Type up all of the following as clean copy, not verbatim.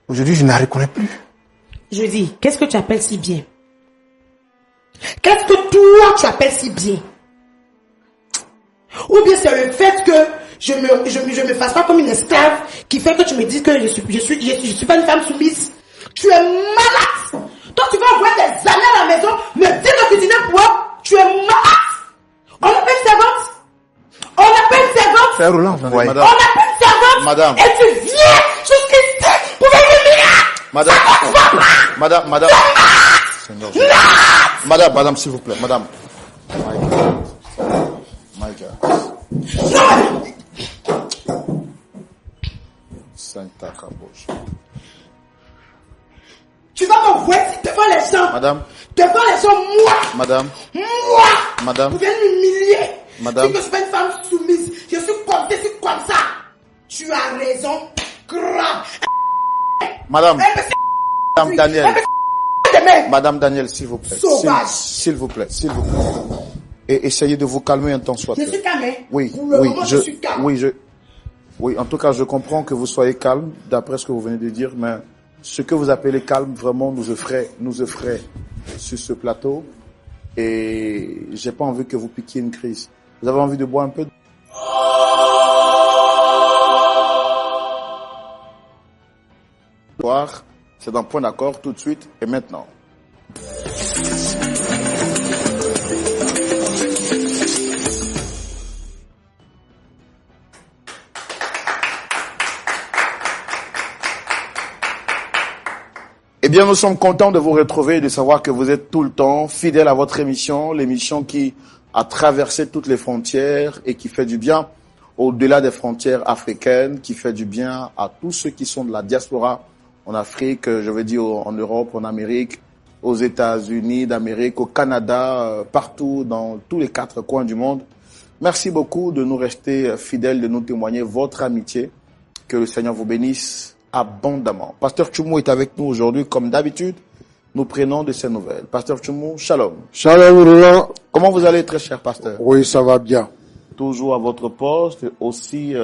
Aujourd'hui, je ne la reconnais plus. Je dis, qu'est-ce que tu appelles si bien? Qu'est-ce que toi tu appelles si bien? Ou bien c'est le fait que je me fasse pas comme une esclave qui fait que tu me dises que je suis pas une femme soumise. Tu es malade. Toi tu vas envoyer des amis à la maison, me dire de cuisiner pour eux. Tu es malade. On appelle une servante. On appelle une servante. Frère Roland, On appelle une servante. Madame. Et tu viens jusqu'ici pour venir. Madame. Seigneur, Madame, s'il vous plaît, madame. My God. Sainte Caboche. Tu vas m'envoyer devant les gens. Madame. Devant les gens, moi. Madame. Vous venez m'humilier. Madame. Si je suis pas une femme soumise, je suis comme ça. Tu as raison. Grave. Madame Daniel. Madame Daniel, s'il vous plaît. Sauvage. S'il vous plaît. Et essayez de vous calmer un temps soit peu. Je suis calmé. Oui, Je suis calme. Oui, en tout cas, je comprends que vous soyez calme, d'après ce que vous venez de dire, mais ce que vous appelez calme, vraiment, nous effraie sur ce plateau. Et j'ai pas envie que vous piquiez une crise. Vous avez envie de boire un peu? C'est dans Point d'accord tout de suite et maintenant. Eh bien, nous sommes contents de vous retrouver et de savoir que vous êtes tout le temps fidèles à votre émission, l'émission qui a traversé toutes les frontières et qui fait du bien au-delà des frontières africaines, qui fait du bien à tous ceux qui sont de la diaspora en Afrique, je veux dire en Europe, en Amérique, aux États-Unis d'Amérique, au Canada, partout dans tous les 4 coins du monde. Merci beaucoup de nous rester fidèles, de nous témoigner votre amitié. Que le Seigneur vous bénisse abondamment. Pasteur Tchoumou est avec nous aujourd'hui, comme d'habitude. Nous prenons de ses nouvelles. Pasteur Tchoumou, shalom. Shalom, Roland. Comment vous allez, très cher pasteur? Oui, ça va bien. Toujours à votre poste, aussi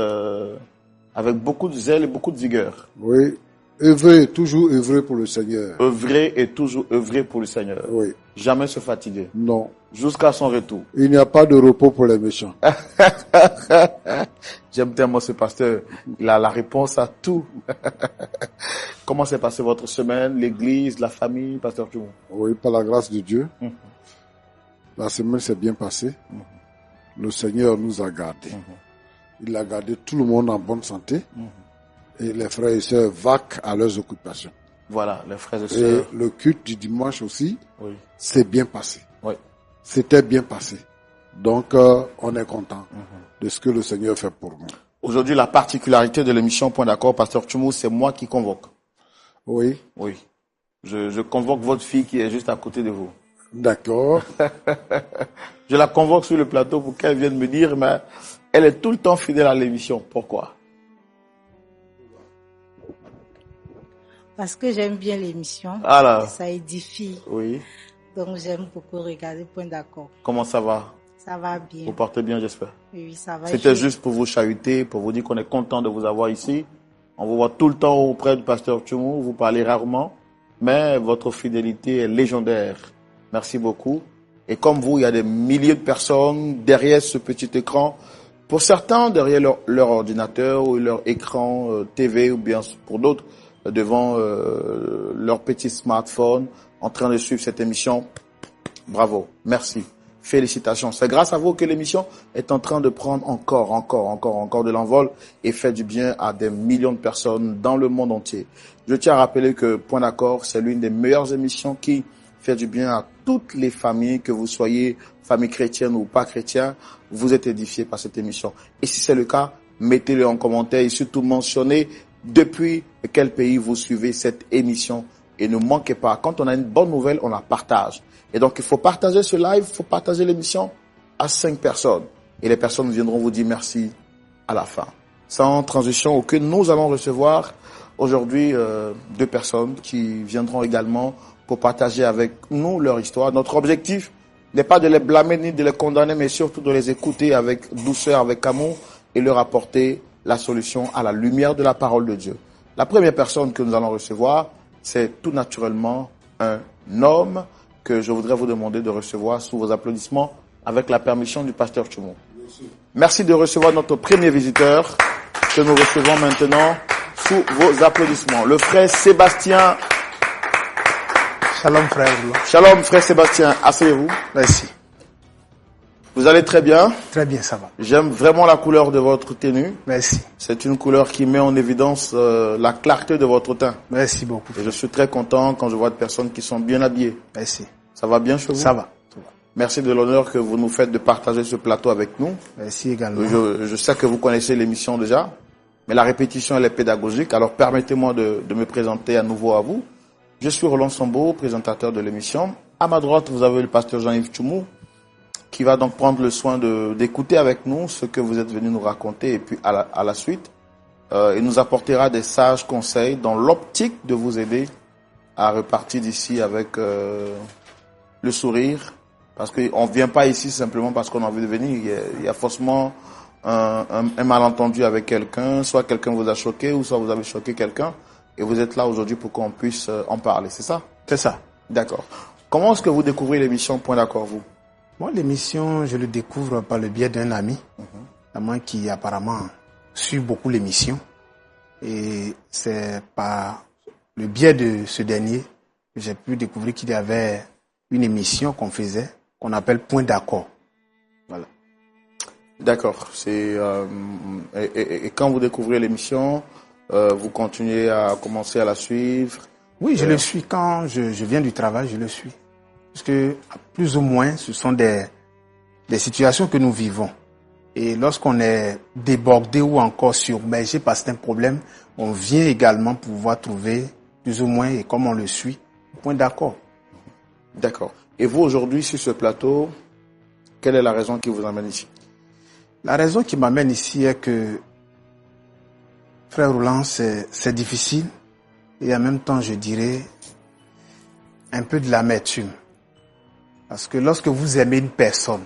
avec beaucoup de zèle et beaucoup de vigueur. Oui. Œuvrer, toujours œuvrer pour le Seigneur. Œuvrer et toujours œuvrer pour le Seigneur. Oui. Jamais se fatiguer. Non. Jusqu'à son retour. Il n'y a pas de repos pour les méchants. J'aime tellement ce pasteur. Il a la réponse à tout. Comment s'est passée votre semaine, l'église, la famille, pasteur Tchoumou? Oui, par la grâce de Dieu. La semaine s'est bien passée. Le Seigneur nous a gardés. Il a gardé tout le monde en bonne santé. Et les frères et sœurs vaquent à leurs occupations. Voilà, les frères et sœurs. Et le culte du dimanche aussi, oui, s'est bien passé. Oui. C'était bien passé. Donc, on est content de ce que le Seigneur fait pour nous. Aujourd'hui, la particularité de l'émission Point d'accord, pasteur Tchoumou, c'est moi qui convoque. Oui. Oui. Je convoque votre fille qui est juste à côté de vous. D'accord. Je la convoque sur le plateau pour qu'elle vienne me dire, mais elle est tout le temps fidèle à l'émission. Pourquoi? Parce que j'aime bien l'émission. Alors, ça édifie. Oui. Donc j'aime beaucoup regarder Point d'accord. Comment ça va? Ça va bien. Vous portez bien, j'espère. Oui, ça va. C'était juste pour vous chahuter, pour vous dire qu'on est content de vous avoir ici. On vous voit tout le temps auprès du pasteur Tchoumou, vous parlez rarement, mais votre fidélité est légendaire. Merci beaucoup. Et comme vous, il y a des milliers de personnes derrière ce petit écran. Pour certains, derrière leur ordinateur ou leur écran TV, ou bien pour d'autres, devant leur petit smartphone, en train de suivre cette émission. Bravo, merci, félicitations. C'est grâce à vous que l'émission est en train de prendre encore de l'envol et fait du bien à des millions de personnes dans le monde entier. Je tiens à rappeler que Point d'accord, c'est l'une des meilleures émissions qui fait du bien à toutes les familles, que vous soyez famille chrétienne ou pas chrétien, vous êtes édifiés par cette émission. Et si c'est le cas, mettez-le en commentaire et surtout mentionnez depuis quel pays vous suivez cette émission. Et ne manquez pas, quand on a une bonne nouvelle, on la partage. Et donc, il faut partager ce live, il faut partager l'émission à 5 personnes. Et les personnes viendront vous dire merci à la fin. Sans transition aucune, nous allons recevoir aujourd'hui 2 personnes qui viendront également pour partager avec nous leur histoire. Notre objectif n'est pas de les blâmer ni de les condamner, mais surtout de les écouter avec douceur, avec amour et leur apporter la solution à la lumière de la parole de Dieu. La première personne que nous allons recevoir, c'est tout naturellement un homme que je voudrais vous demander de recevoir sous vos applaudissements avec la permission du pasteur Tchoumou. Merci de recevoir notre premier visiteur que nous recevons maintenant sous vos applaudissements. Le frère Sébastien. Shalom frère. Shalom frère Sébastien, asseyez-vous. Merci. Vous allez très bien? Très bien, ça va. J'aime vraiment la couleur de votre tenue. Merci. C'est une couleur qui met en évidence la clarté de votre teint. Merci beaucoup. Et je suis très content quand je vois des personnes qui sont bien habillées. Merci. Ça va bien chez vous? Ça va. Merci de l'honneur que vous nous faites de partager ce plateau avec nous. Merci également. Je sais que vous connaissez l'émission déjà, mais la répétition elle est pédagogique. Alors permettez-moi de me présenter à nouveau à vous. Je suis Roland Sambo, présentateur de l'émission. À ma droite, vous avez le pasteur Jean-Yves Tchoumou, qui va donc prendre le soin d'écouter avec nous ce que vous êtes venu nous raconter, et puis à la suite, il nous apportera des sages conseils dans l'optique de vous aider à repartir d'ici avec le sourire, parce qu'on ne vient pas ici simplement parce qu'on a envie de venir. Il y a forcément un malentendu avec quelqu'un, soit quelqu'un vous a choqué, ou soit vous avez choqué quelqu'un, et vous êtes là aujourd'hui pour qu'on puisse en parler, c'est ça? C'est ça. D'accord. Comment est-ce que vous découvrez l'émission Point d'accord, vous? Moi, l'émission, je le découvre par le biais d'un ami, un qui apparemment suit beaucoup l'émission. Et c'est par le biais de ce dernier que j'ai pu découvrir qu'il y avait une émission qu'on faisait, qu'on appelle Point d'accord. Voilà. D'accord. Et quand vous découvrez l'émission, vous continuez à commencer à la suivre? Oui, je le suis. Quand je viens du travail, je le suis. Parce que, plus ou moins, ce sont des situations que nous vivons. Et lorsqu'on est débordé ou encore submergé par certains problèmes, on vient également pouvoir trouver, plus ou moins, et comme on le suit, point d'accord. D'accord. Et vous, aujourd'hui, sur ce plateau, quelle est la raison qui vous amène ici? La raison qui m'amène ici est que, frère Roland, c'est difficile. Et en même temps, je dirais, un peu de l'amertume. Parce que lorsque vous aimez une personne,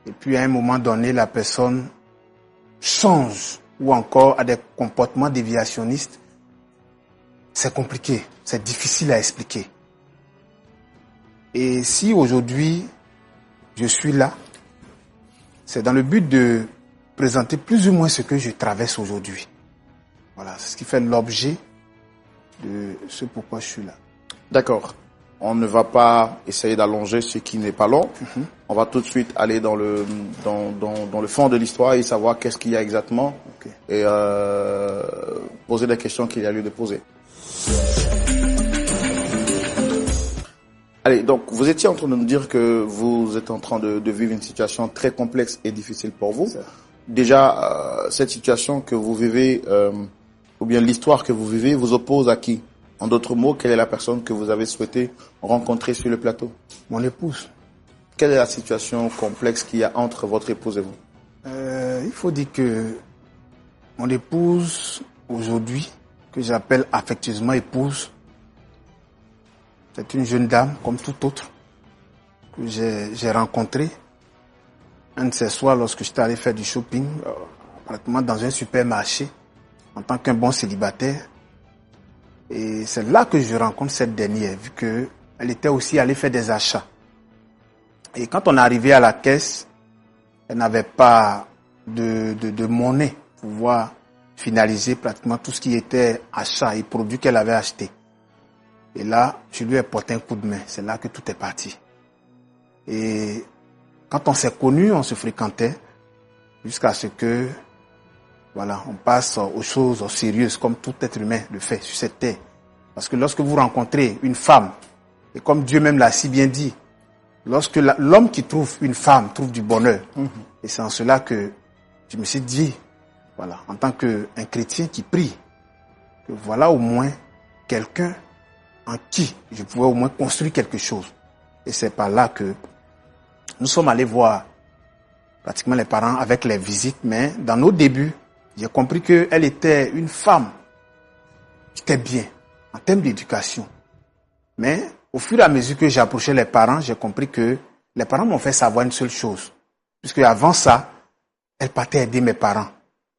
et puis à un moment donné, la personne change ou encore a des comportements déviationnistes, c'est compliqué, c'est difficile à expliquer. Et si aujourd'hui, je suis là, c'est dans le but de présenter plus ou moins ce que je traverse aujourd'hui. Voilà, c'est ce qui fait l'objet de ce pourquoi je suis là. D'accord. On ne va pas essayer d'allonger ce qui n'est pas long. On va tout de suite aller dans le fond de l'histoire et savoir qu'est-ce qu'il y a exactement. Okay. Et poser des questions qu'il y a lieu de poser. Allez, donc vous étiez en train de nous dire que vous êtes en train de vivre une situation très complexe et difficile pour vous. Déjà, cette situation que vous vivez, ou bien l'histoire que vous vivez, vous oppose à qui? En d'autres mots, quelle est la personne que vous avez souhaité rencontrer sur le plateau? Mon épouse. Quelle est la situation complexe qu'il y a entre votre épouse et vous? Il faut dire que mon épouse, aujourd'hui, que j'appelle affectueusement épouse, c'est une jeune dame comme toute autre que j'ai rencontrée un de ces soirs lorsque j'étais allé faire du shopping, pratiquement dans un supermarché, en tant qu'un bon célibataire. Et c'est là que je rencontre cette dernière, vu qu'elle était aussi allée faire des achats. Et quand on est arrivé à la caisse, elle n'avait pas de monnaie pour pouvoir finaliser pratiquement tout ce qui était achat et produits qu'elle avait acheté. Et là, je lui ai porté un coup de main. C'est là que tout est parti. Et quand on s'est connus, on se fréquentait jusqu'à ce que, voilà, on passe aux choses sérieuses comme tout être humain le fait sur cette terre. Parce que lorsque vous rencontrez une femme, et comme Dieu même l'a si bien dit, lorsque l'homme qui trouve une femme trouve du bonheur. Et c'est en cela que je me suis dit, voilà, en tant qu'un chrétien qui prie, que voilà au moins quelqu'un en qui je pouvais au moins construire quelque chose. Et c'est par là que nous sommes allés voir pratiquement les parents avec les visites, mais dans nos débuts, j'ai compris qu'elle était une femme qui était bien en termes d'éducation. Mais au fur et à mesure que j'approchais les parents, j'ai compris que les parents m'ont fait savoir une seule chose. Puisque avant ça, elle partait aider mes parents.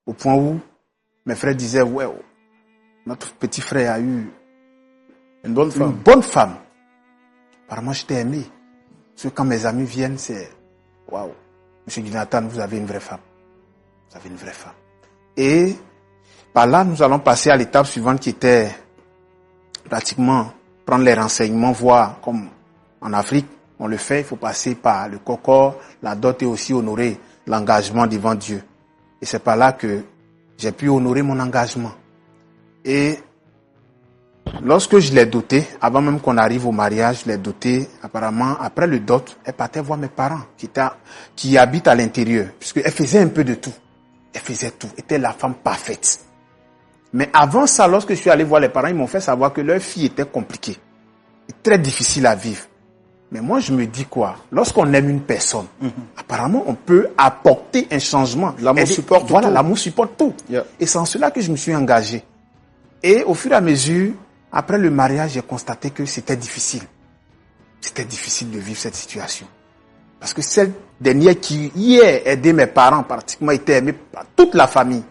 Au point où mes frères disaient, ouais, notre petit frère a eu Une bonne une femme. bonne femme. Apparemment, je t'ai aimé. Parce que quand mes amis viennent, c'est waouh. Monsieur Jonathan, vous avez une vraie femme. Vous avez une vraie femme. Et par là, nous allons passer à l'étape suivante qui était pratiquement prendre les renseignements, voir comme en Afrique, on le fait, il faut passer par le COCOR, la dot et aussi honorer l'engagement devant Dieu. Et c'est par là que j'ai pu honorer mon engagement. Et lorsque je l'ai doté, avant même qu'on arrive au mariage, je l'ai doté, apparemment, après le dot, elle partait voir mes parents qui habitent à l'intérieur, puisqu'elle faisait un peu de tout. Elle faisait tout, était la femme parfaite. Mais avant ça, lorsque je suis allé voir les parents, ils m'ont fait savoir que leur fille était compliquée, très difficile à vivre. Mais moi, je me dis quoi? Lorsqu'on aime une personne, apparemment, on peut apporter un changement. L'amour supporte voilà, tout. l'amour supporte tout. Yeah. Et c'est en cela que je me suis engagé. Et au fur et à mesure, après le mariage, j'ai constaté que c'était difficile. C'était difficile de vivre cette situation. Parce que cette dernière qui hier aidait mes parents, pratiquement était aimée par toute la famille.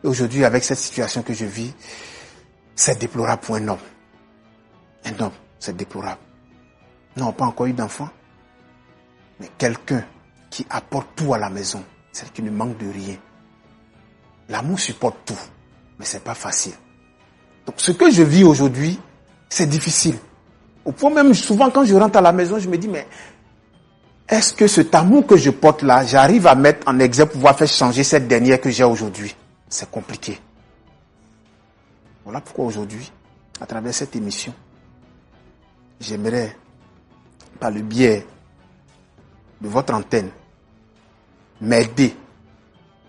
Et aujourd'hui, avec cette situation que je vis, c'est déplorable pour un homme. Un homme, c'est déplorable. Non, pas encore eu d'enfant, mais quelqu'un qui apporte tout à la maison, c'est qui ne manque de rien. L'amour supporte tout, mais c'est pas facile. Donc, ce que je vis aujourd'hui, c'est difficile. Au point même, souvent, quand je rentre à la maison, je me dis, mais est-ce que cet amour que je porte là, j'arrive à mettre en exemple pour pouvoir faire changer cette dernière que j'ai aujourd'hui? C'est compliqué. Voilà pourquoi aujourd'hui, à travers cette émission, j'aimerais, par le biais de votre antenne, m'aider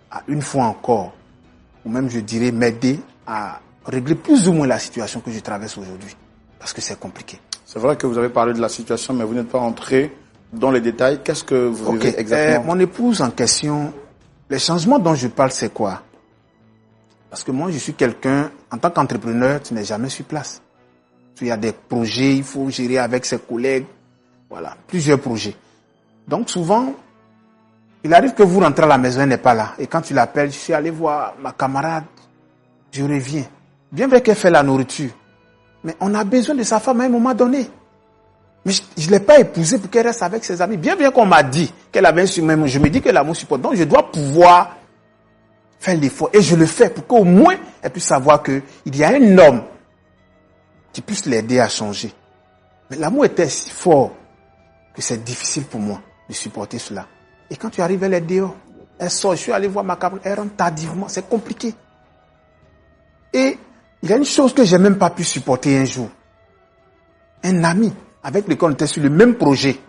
à une fois encore, ou même je dirais m'aider à régler plus ou moins la situation que je traverse aujourd'hui. Parce que c'est compliqué. C'est vrai que vous avez parlé de la situation, mais vous n'êtes pas entré dans les détails. Qu'est-ce que vous vivez exactement? Mon épouse en question, les changements dont je parle, c'est quoi? Parce que moi, je suis quelqu'un, en tant qu'entrepreneur, tu n'es jamais sur place. Il y a des projets, il faut gérer avec ses collègues. Voilà, plusieurs projets. Donc souvent, il arrive que vous rentrez à la maison, elle n'est pas là. Et quand tu l'appelles, je suis allé voir ma camarade, je reviens. Bien vrai qu'elle fait la nourriture, mais on a besoin de sa femme à un moment donné. Mais je ne l'ai pas épousée pour qu'elle reste avec ses amis. Bien vrai qu'on m'a dit qu'elle avait un surnom, je me dis que l'amour supporte. Donc je dois pouvoir faire l'effort. Et je le fais pour qu'au moins elle puisse savoir qu'il y a un homme qui puisse l'aider à changer. Mais l'amour était si fort que c'est difficile pour moi de supporter cela. Et quand tu arrives, elle est dehors. Elle sort, je suis allé voir ma camarade, elle rentre tardivement, c'est compliqué. Et il y a une chose que j'ai même pas pu supporter un jour. Un ami avec lequel on était sur le même projet.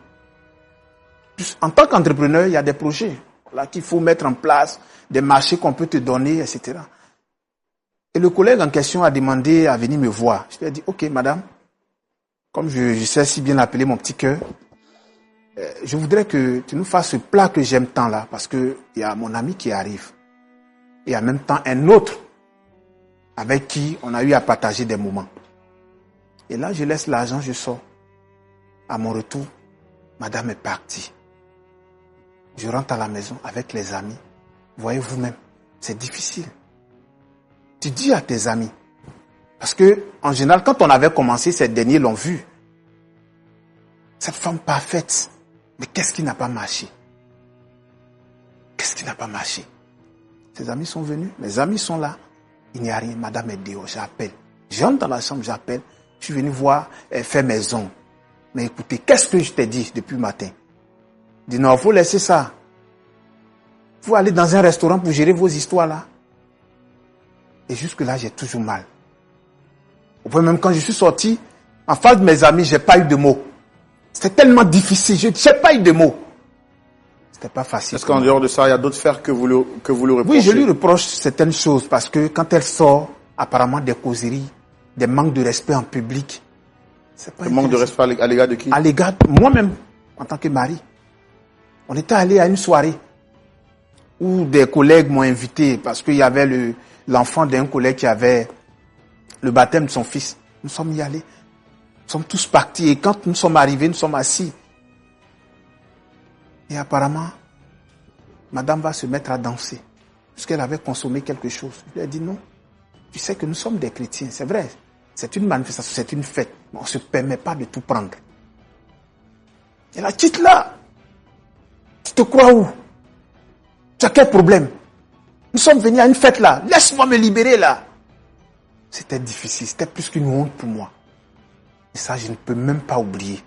En tant qu'entrepreneur, il y a des projets là qu'il faut mettre en place, des marchés qu'on peut te donner, etc. Et le collègue en question a demandé à venir me voir. Je lui ai dit, ok madame, comme je sais si bien appeler mon petit cœur, je voudrais que tu nous fasses ce plat que j'aime tant là, parce que il y a mon ami qui arrive. Et en même temps un autre avec qui on a eu à partager des moments. Et là, je laisse l'argent, je sors. À mon retour, madame est partie. Je rentre à la maison avec les amis. Voyez vous-même, c'est difficile. Tu dis à tes amis. Parce que, en général, quand on avait commencé, ces derniers l'ont vu. Cette femme parfaite. Mais qu'est-ce qui n'a pas marché? Qu'est-ce qui n'a pas marché? Ses amis sont venus, mes amis sont là. Il n'y a rien, madame est dehors, j'appelle. J'entre dans la chambre, j'appelle. Je suis venu voir, elle fait mes ongles. Mais écoutez, qu'est-ce que je t'ai dit depuis le matin? Je dis non, il faut laisser ça. Il faut aller dans un restaurant pour gérer vos histoires là. Et jusque-là, j'ai toujours mal. Au point même quand je suis sorti, en face de mes amis, j'ai pas eu de mots. C'était tellement difficile, je n'ai pas eu de mots. C'était pas facile. Est-ce qu'en dehors de ça, il y a d'autres sphères que vous lui reprochez? Oui, je lui reproche certaines choses parce que quand elle sort, apparemment des causeries, des manques de respect en public. C'est pas Le manque de respect à l'égard de qui? À l'égard, moi-même, en tant que mari. On était allé à une soirée où des collègues m'ont invité parce qu'il y avait l'enfant d'un collègue qui avait le baptême de son fils. Nous sommes y allés. Nous sommes tous partis et quand nous sommes arrivés, nous sommes assis. Et apparemment, madame va se mettre à danser puisqu'elle avait consommé quelque chose. Je lui ai dit non. Tu sais que nous sommes des chrétiens, c'est vrai. C'est une manifestation, c'est une fête. Mais on ne se permet pas de tout prendre. Et la petite là, tu te crois où? Tu as quel problème? Nous sommes venus à une fête là. Laisse-moi me libérer là. C'était difficile, c'était plus qu'une honte pour moi. Et ça, je ne peux même pas oublier.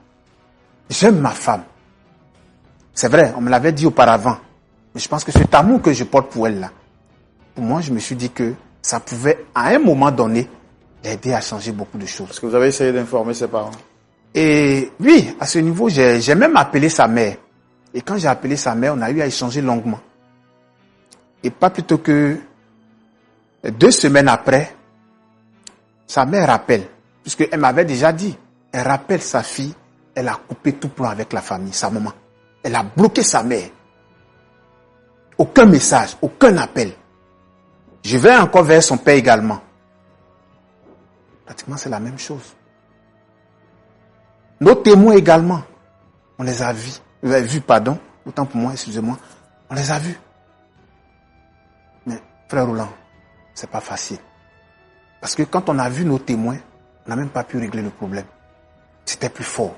J'aime ma femme. C'est vrai, on me l'avait dit auparavant. Mais je pense que cet amour que je porte pour elle là, pour moi, je me suis dit que ça pouvait, à un moment donné, l'aider à changer beaucoup de choses. Est-ce que vous avez essayé d'informer ses parents? Et oui, à ce niveau, j'ai même appelé sa mère. Et quand j'ai appelé sa mère, on a eu à échanger longuement. Et pas plus tôt que 2 semaines après, sa mère rappelle, puisqu'elle m'avait déjà dit, elle rappelle sa fille, elle a coupé tout plan avec la famille, sa maman. Elle a bloqué sa mère. Aucun message, aucun appel. Je vais encore vers son père également. Pratiquement, c'est la même chose. Nos témoins également, on les a vus, pardon, autant pour moi, excusez-moi, on les a vus. Mais, frère Roland, c'est pas facile. Parce que quand on a vu nos témoins, on n'a même pas pu régler le problème. C'était plus fort.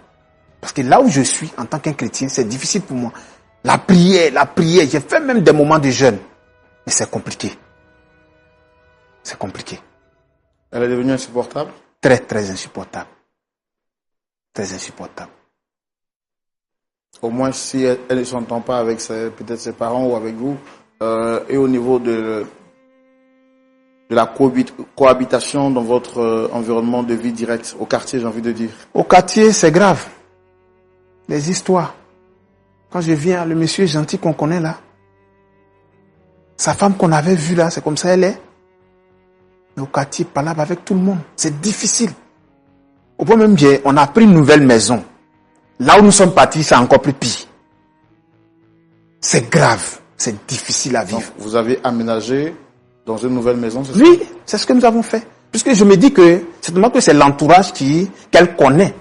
Parce que là où je suis, en tant qu'un chrétien, c'est difficile pour moi. La prière, j'ai fait même des moments de jeûne. Mais c'est compliqué. C'est compliqué. Elle est devenue insupportable? Très, très insupportable. Très insupportable. Au moins, si elle ne s'entend pas avec peut-être ses parents ou avec vous, et au niveau de la cohabitation dans votre environnement de vie direct, au quartier, j'ai envie de dire. Au quartier, c'est grave. Les histoires. Quand je viens, le monsieur gentil qu'on connaît là, sa femme qu'on avait vue là, c'est comme ça elle est. Mais au quartier, parlable avec tout le monde. C'est difficile. Au point même, on a pris une nouvelle maison. Là où nous sommes partis, c'est encore plus pire. C'est grave. C'est difficile à vivre. Donc, vous avez aménagé dans une nouvelle maison, c'est ça? Oui, c'est ce que nous avons fait. Puisque je me dis que, certainement que c'est l'entourage qu'elle connaît,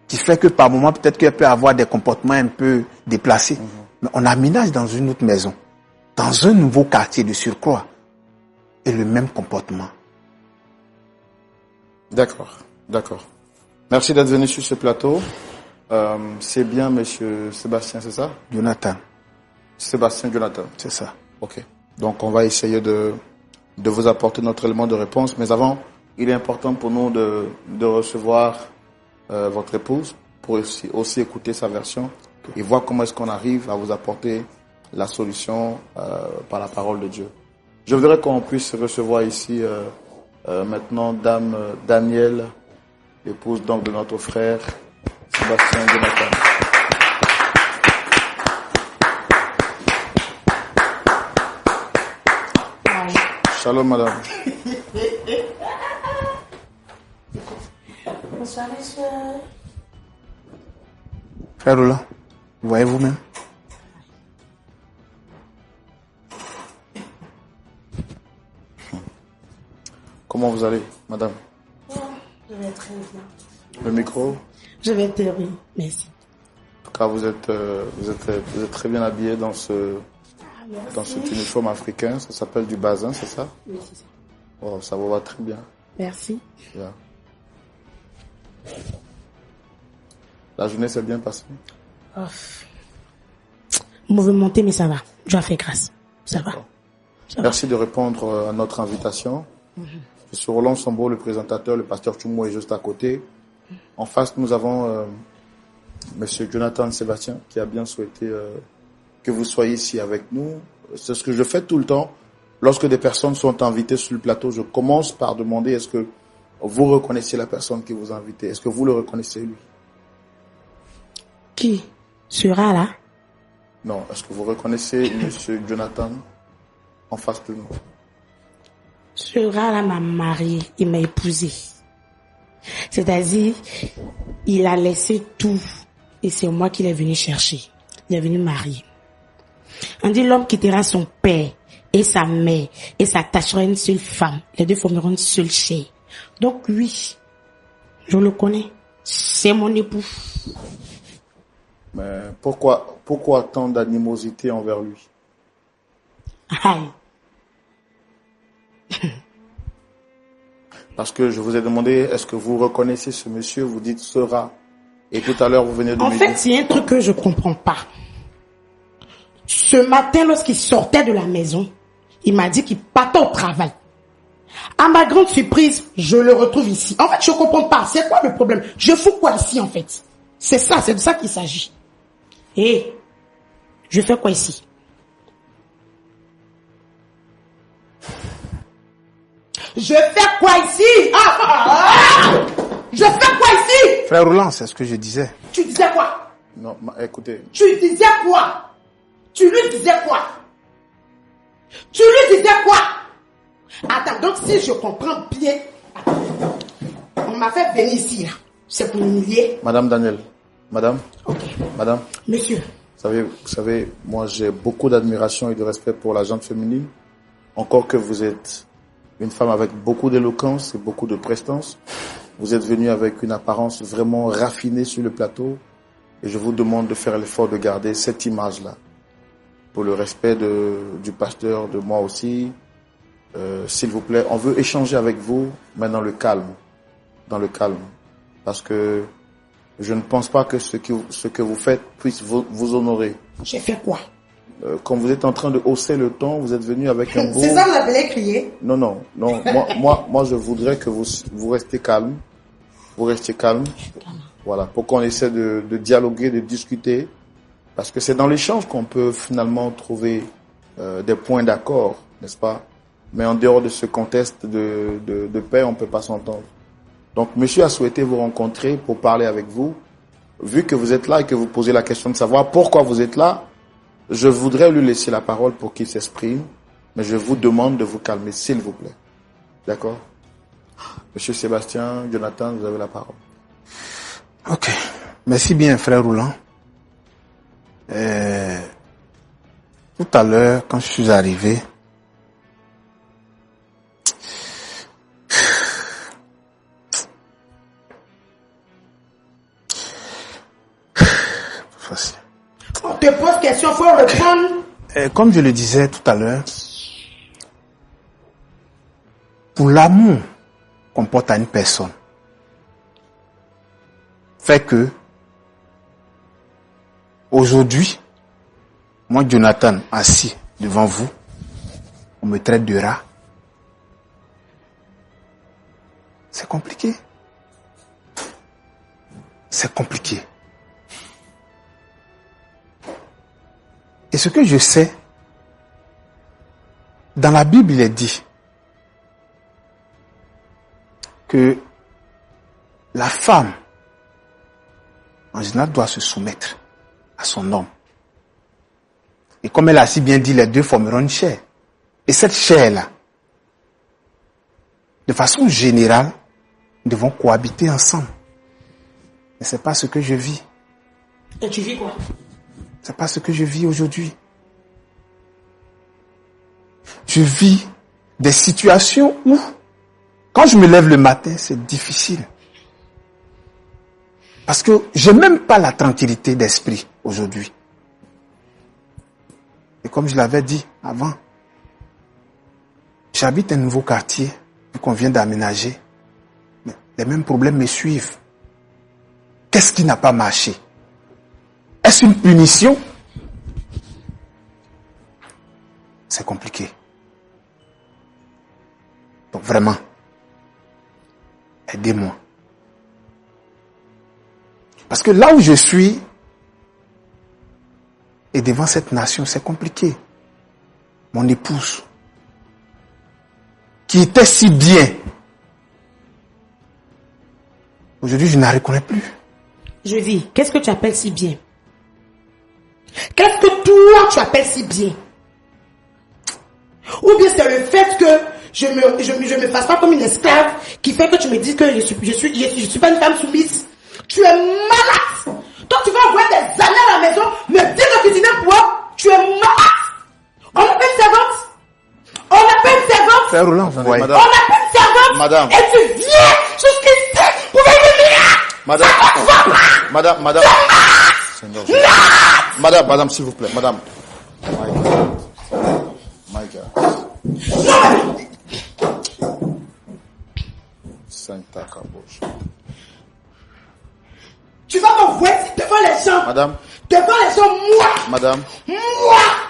qui fait que par moment, peut-être qu'elle peut avoir des comportements un peu déplacés. Mais on aménage dans une autre maison, dans un nouveau quartier de surcroît, et le même comportement. D'accord, d'accord. Merci d'être venu sur ce plateau. C'est bien, monsieur Sébastien, c'est ça? Jonathan. Sébastien Jonathan. C'est ça. Ok. Donc, on va essayer de vous apporter notre élément de réponse. Mais avant, il est important pour nous de recevoir votre épouse pour aussi écouter sa version et voir comment est-ce qu'on arrive à vous apporter la solution par la parole de Dieu. Je voudrais qu'on puisse recevoir ici maintenant Dame Danielle, l'épouse donc de notre frère Sébastien Jonathan. Shalom, madame. Bonsoir, monsieur. Frère Roland, vous voyez vous-même? Comment vous allez, madame? Je vais très bien. Le micro? Je vais très bien, merci. En tout cas, vous êtes très bien habillé dans cet uniforme africain. Ça s'appelle du bazin, c'est ça? Oui, c'est ça. Oh, ça vous va très bien. Merci. Yeah. La journée s'est bien passée? Oh. Mouvementé, mais ça va. Je vais faire grâce. Ça va. Merci de répondre à notre invitation. Je suis Roland Sambo, le présentateur. Le pasteur Tchoumou est juste à côté. En face, nous avons monsieur Jonathan Sébastien qui a bien souhaité que vous soyez ici avec nous. C'est ce que je fais tout le temps. Lorsque des personnes sont invitées sur le plateau, je commence par demander est-ce que vous reconnaissez la personne qui vous a invité? Est-ce que vous le reconnaissez, lui? Qui sera là? Non. Est-ce que vous reconnaissez monsieur Jonathan en face de nous? Sera là m'a marié, il m'a épousé. C'est-à-dire, il a laissé tout et c'est moi qui l'ai venu chercher. Il est venu marier. On dit l'homme quittera son père et sa mère et s'attachera à une seule femme. Les deux formeront une seule chair. Donc oui, je le connais. C'est mon époux. Mais pourquoi tant d'animosité envers lui? Aïe. Parce que je vous ai demandé, est-ce que vous reconnaissez ce monsieur? Vous dites sera. Et tout à l'heure, vous venez de En me fait, dire... il y a un truc que je comprends pas. Ce matin, lorsqu'il sortait de la maison, il m'a dit qu'il partait au travail. À ma grande surprise, je le retrouve ici. En fait, je comprends pas. C'est quoi le problème? Je fous quoi ici, en fait? C'est ça, c'est de ça qu'il s'agit. Et je fais quoi ici? Je fais quoi ici? Je fais quoi ici? Frère Roland, c'est ce que je disais. Tu disais quoi? Non, écoutez. Tu disais quoi? Tu lui disais quoi? Tu lui disais quoi? Attends, donc si je comprends bien, on m'a fait venir ici, là. C'est pour m'humilier. Madame Daniel, madame, Ok. madame, Monsieur, vous savez, moi j'ai beaucoup d'admiration et de respect pour la gente féminine. Encore que vous êtes une femme avec beaucoup d'éloquence et beaucoup de prestance. Vous êtes venue avec une apparence vraiment raffinée sur le plateau. Et je vous demande de faire l'effort de garder cette image-là. Pour le respect du pasteur, de moi aussi. S'il vous plaît, on veut échanger avec vous, mais dans le calme. Dans le calme. Parce que je ne pense pas que ce que vous faites puisse vous honorer. j'ai fait quoi? Quand vous êtes en train de hausser le ton, vous êtes venu avec un beau... C'est ça, vous appelez crier? Non. Moi, je voudrais que vous restez calme. Vous restez calme. Voilà, pour qu'on essaie de dialoguer, de discuter. Parce que c'est dans l'échange qu'on peut finalement trouver des points d'accord, n'est-ce pas? Mais en dehors de ce contexte de paix, on ne peut pas s'entendre. Donc, monsieur a souhaité vous rencontrer pour parler avec vous. Vu que vous êtes là et que vous posez la question de savoir pourquoi vous êtes là, je voudrais lui laisser la parole pour qu'il s'exprime. Mais je vous demande de vous calmer, s'il vous plaît. D'accord? Monsieur Sébastien, Jonathan, vous avez la parole. Ok. Merci bien, frère Roland. Tout à l'heure, quand je suis arrivé, facile. On te pose question, faut répondre. Comme je le disais tout à l'heure, pour l'amour qu'on porte à une personne, fait que aujourd'hui, moi, Jonathan, assis devant vous, on me traite de rat. C'est compliqué. C'est compliqué. Et ce que je sais, dans la Bible, il est dit que la femme, en général, doit se soumettre à son homme. Et comme elle a si bien dit, les deux formeront une chair. Et cette chair-là, de façon générale, nous devons cohabiter ensemble. Mais ce n'est pas ce que je vis. Et tu vis quoi? C'est pas ce que je vis aujourd'hui. Je vis des situations où, quand je me lève le matin, c'est difficile. Parce que j'ai même pas la tranquillité d'esprit aujourd'hui. Et comme je l'avais dit avant, j'habite un nouveau quartier, vu qu'on vient d'aménager. Mais les mêmes problèmes me suivent. Qu'est-ce qui n'a pas marché? Est-ce une punition? C'est compliqué. Donc vraiment, aidez-moi. Parce que là où je suis, et devant cette nation, c'est compliqué. Mon épouse, qui était si bien, aujourd'hui je ne la reconnais plus. Je dis, qu'est-ce que tu appelles si bien? Qu'est-ce que toi tu appelles si bien? Ou bien c'est le fait que je me fasse pas comme une esclave qui fait que tu me dises que je suis pas une femme soumise. Tu es malade. Toi tu vas envoyer des années à la maison, me dire de cuisiner pour eux. Tu es malade. On appelle une servante. On appelle une servante. Frère Roland, vous voyez. On appelle une servante. Madame. Et tu viens jusqu'ici pour venir. Madame. Madame, s'il vous plaît, madame. My God. les gens. Madame. Devant les gens, moi. Madame. Moi.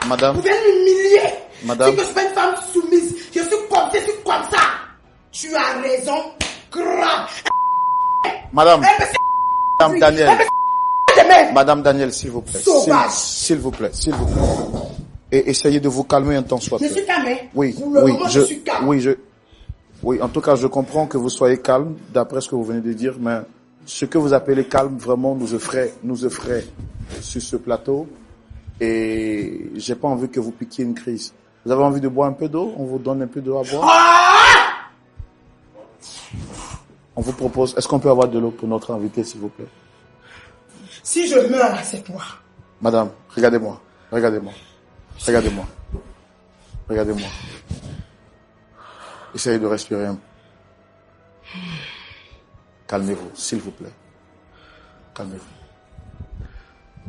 Madame. Vous venez m'humilier. Madame. Si que je suis une femme soumise, je suis comme ça. Tu as raison. Grave. Madame. Madame Daniel. Demain. Madame Daniel, s'il vous plaît. Sauvage. S'il vous plaît, s'il vous plaît. Et essayez de vous calmer un temps soit Je peu. suis calmé. Oui, Pour le oui, moment, je suis calme. oui, en tout cas, je comprends que vous soyez calme, d'après ce que vous venez de dire, mais ce que vous appelez calme, vraiment, nous effraie sur ce plateau. Et j'ai pas envie que vous piquiez une crise. Vous avez envie de boire un peu d'eau? On vous donne un peu d'eau à boire? Ah! On vous propose, est-ce qu'on peut avoir de l'eau pour notre invité, s'il vous plaît? Si je meurs, c'est toi. Madame, regardez-moi. Essayez de respirer un peu. Calmez-vous, s'il vous plaît. Calmez-vous.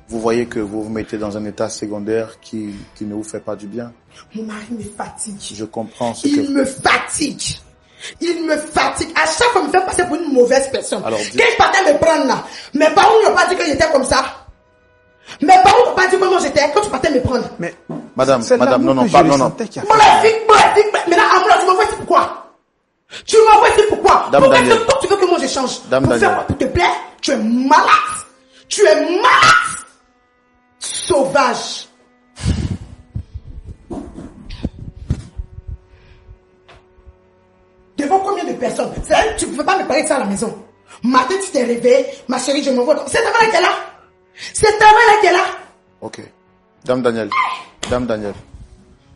Vous voyez que vous vous mettez dans un état secondaire qui ne vous fait pas du bien. Mon mari me fatigue. Je comprends ce Il me fatigue. À chaque fois, il me fait passer pour une mauvaise personne. Alors, Quand il partait me prendre là, mes parents n'ont pas dit que j'étais comme ça. Mes parents n'ont pas dit comment j'étais quand tu partais me prendre. Mais, Madame, c'est madame, l'amour non, que pas, je non, non. ressentais qui a fait Mon fille, maintenant, Amoula, tu m'envoies ici pourquoi? Tu m'envoies ici pourquoi? Dame Pourquoi Daniel. tu veux que moi je change? Dame Pour Daniel. faire quoi? Pour te plaire? Tu es malade. Sauvage. Devant combien de personnes? C'est elle, tu ne peux pas me parler de ça à la maison. Matin, tu t'es réveillé, ma chérie, je m'envoie. C'est ta mère qui est là. C'est ta mère qui est là. Ok. Dame Daniel,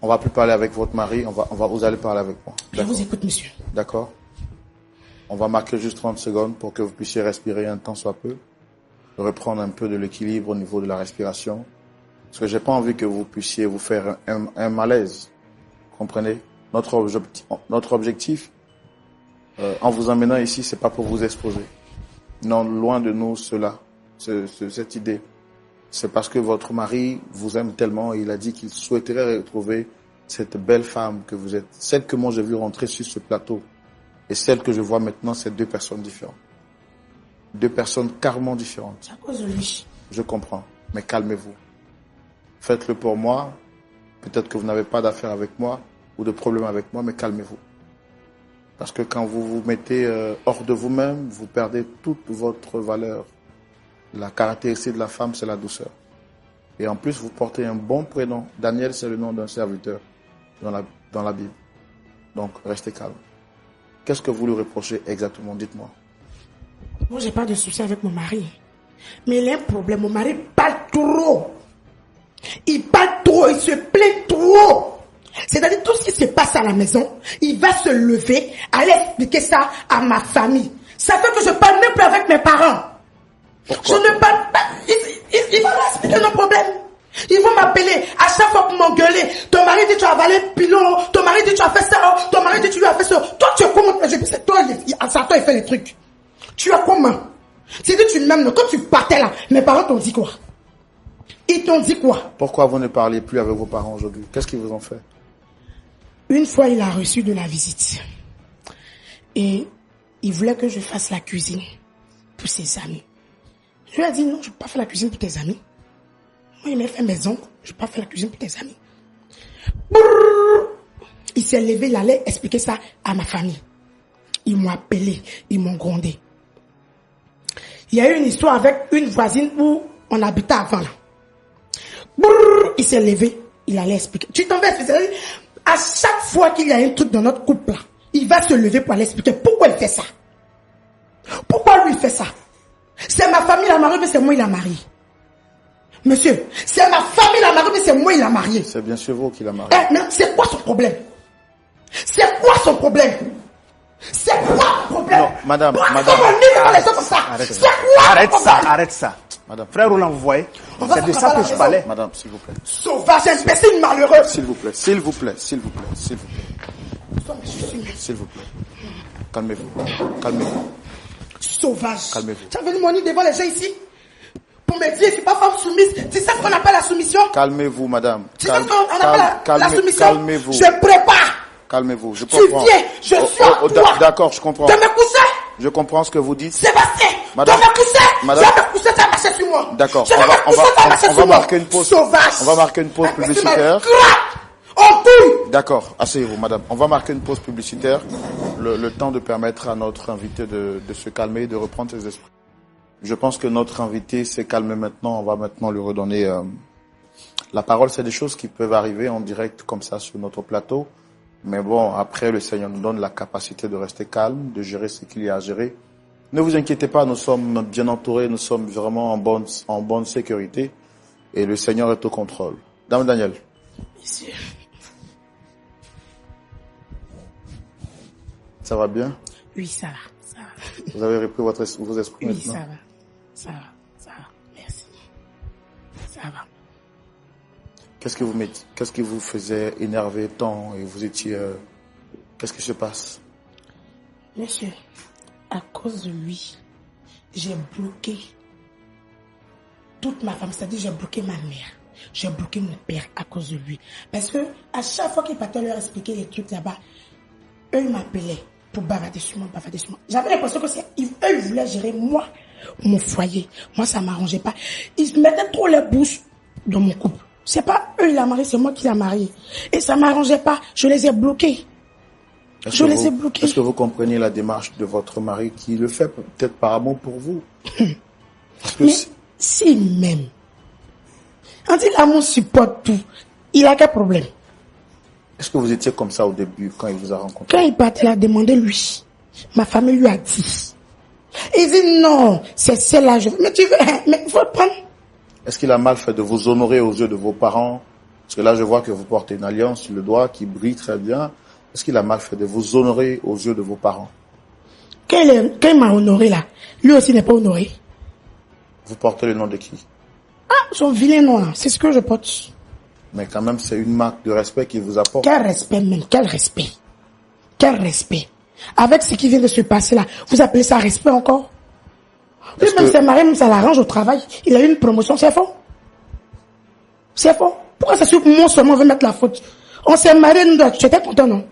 on va plus parler avec votre mari, vous allez parler avec moi. Je vous écoute, monsieur. D'accord. On va marquer juste 30 secondes pour que vous puissiez respirer un temps soit peu, reprendre un peu de l'équilibre au niveau de la respiration, parce que j'ai pas envie que vous puissiez vous faire un malaise. Comprenez? Notre objectif, en vous emmenant ici, c'est pas pour vous exposer. Non, loin de nous cette idée. C'est parce que votre mari vous aime tellement et il a dit qu'il souhaiterait retrouver cette belle femme que vous êtes. Celle que moi j'ai vu rentrer sur ce plateau et celle que je vois maintenant, c'est deux personnes différentes. Deux personnes carrément différentes. C'est à cause de lui. Je comprends, mais calmez-vous. Faites-le pour moi. Peut-être que vous n'avez pas d'affaire avec moi ou de problème avec moi, mais calmez-vous. Parce que quand vous vous mettez hors de vous-même, vous perdez toute votre valeur. La caractéristique de la femme, c'est la douceur. Et en plus, vous portez un bon prénom. Daniel, c'est le nom d'un serviteur dans la Bible. Donc, restez calme. Qu'est-ce que vous lui reprochez exactement? Dites-moi. Moi, j'ai pas de souci avec mon mari. Mais il a un problème. Mon mari parle trop. Il parle trop. Il se plaint trop. C'est-à-dire, tout ce qui se passe à la maison, il va se lever, aller expliquer ça à ma famille. Ça fait que je parle même plus avec mes parents. Pourquoi? Je ne parle pas. Ils vont m'expliquer nos problèmes. Ils vont m'appeler à chaque fois pour m'engueuler. Ton mari dit tu as avalé le pilon. Ton mari dit tu as fait ça. Ton mari dit tu lui as fait ça. Toi tu es comment? C'est toi, il fait les trucs. Tu es comment? C'est dit tu m'aimes. Quand tu partais là, mes parents t'ont dit quoi? Ils t'ont dit quoi? Pourquoi vous ne parlez plus avec vos parents aujourd'hui? Qu'est-ce qu'ils vous ont fait? Une fois, il a reçu de la visite. Et il voulait que je fasse la cuisine pour ses amis. Je lui ai dit non, je ne peux pas faire la cuisine pour tes amis. Moi, il m'a fait maison, je ne peux pas faire la cuisine pour tes amis. Brrr. Il s'est levé, il allait expliquer ça à ma famille. Ils m'ont appelé, ils m'ont grondé. Il y a eu une histoire avec une voisine où on habitait avant là. Brrr. Il s'est levé, il allait expliquer. Tu t'en vas expliquer. À chaque fois qu'il y a un truc dans notre couple là, il va se lever pour aller expliquer pourquoi il fait ça. Pourquoi lui fait ça? C'est ma famille la mariée, mais c'est moi il a marié. Monsieur, c'est ma famille la mariée, mais c'est moi il a marié. C'est bien sûr vous qui l'a marié. Mais c'est quoi son problème? C'est quoi son problème? C'est quoi le problème? Non, madame, Pourquoi madame. on est devant les gens comme ça? C'est quoi le problème? Arrête ça. Madame. Frère Roland, vous voyez? On va C'est de se ça frapper à que la je parlais. Madame, s'il vous plaît. Sauvage, imbécile, malheureux. S'il vous plaît, s'il vous plaît, s'il vous plaît, s'il vous plaît. S'il vous plaît. Calmez-vous. Calmez-vous. Sauvage. Calmez-vous. Tu as venu m'ennuyer devant les gens ici pour me dire je ne suis pas femme soumise. Tu sais ce qu'on appelle la soumission? Calmez-vous, madame. Tu sais ce qu'on appelle la soumission? Calmez-vous. Je prépare. Calmez-vous. Je Tu comprends. viens, je suis à toi. D'accord, je comprends. De me coucher. Je comprends ce que vous dites. Sébastien, Madame, tu vas me pousser. madame, Tu vas me pousser, ça va marcher sur moi. D'accord, Tu vas me pousser, ça va marcher on va sur moi. marquer une pause. Sauvage. On va marquer une pause publicitaire. On touille. D'accord, asseyez-vous, madame. On va marquer une pause publicitaire, le temps de permettre à notre invité de se calmer et de reprendre ses esprits. Je pense que notre invité s'est calmé maintenant. On va maintenant lui redonner la parole. C'est des choses qui peuvent arriver en direct comme ça sur notre plateau. Mais bon, après, le Seigneur nous donne la capacité de rester calme, de gérer ce qu'il y a à gérer. Ne vous inquiétez pas, nous sommes bien entourés, nous sommes vraiment en bonne sécurité. Et le Seigneur est au contrôle. Dame Daniel. Monsieur. Ça va bien? Oui, ça va. Vous avez repris vos esprits Oui, maintenant? ça va. Merci. Ça va. Qu'est-ce qui vous faisait énerver tant et vous étiez... qu'est-ce qui se passe? Monsieur, à cause de lui, j'ai bloqué toute ma famille. C'est-à-dire, j'ai bloqué ma mère. J'ai bloqué mon père à cause de lui. Parce que à chaque fois qu'il partait leur expliquer les trucs là-bas, eux, ils m'appelaient pour bavarder sur moi. J'avais l'impression que eux, ils voulaient gérer moi, mon foyer. Moi, ça m'arrangeait pas. Ils mettaient trop les bouches dans mon couple. C'est pas eux, ils l'ont marié, c'est moi qui l'ai marié. Et ça m'arrangeait pas. Je les ai bloqués. Les ai bloqués. Est-ce que vous comprenez la démarche de votre mari qui le fait peut-être par amour pour vous? Mais si même, on dit l'amour supporte tout, il a quel problème? Est-ce que vous étiez comme ça au début quand il vous a rencontré? Quand il partait là, demandez lui. Ma famille lui a dit. Il dit non, c'est celle-là. Mais tu veux, mais il faut le prendre. Est-ce qu'il a mal fait de vous honorer aux yeux de vos parents? Parce que là, je vois que vous portez une alliance sur le doigt qui brille très bien. Est-ce qu'il a mal fait de vous honorer aux yeux de vos parents? Quand il m'a honoré là, lui aussi n'est pas honoré. Vous portez le nom de qui? Ah, son vilain nom là, c'est ce que je porte. Mais quand même, c'est une marque de respect qu'il vous apporte. Quel respect même, quel respect. Quel respect. Avec ce qui vient de se passer là, vous appelez ça respect encore? Lui même s'est marié, même ça l'arrange au travail. Il a eu une promotion, c'est faux. C'est faux. Pourquoi c'est sûr que moi seulement veut mettre la faute? On s'est marié, nous deux. Tu étais content, non?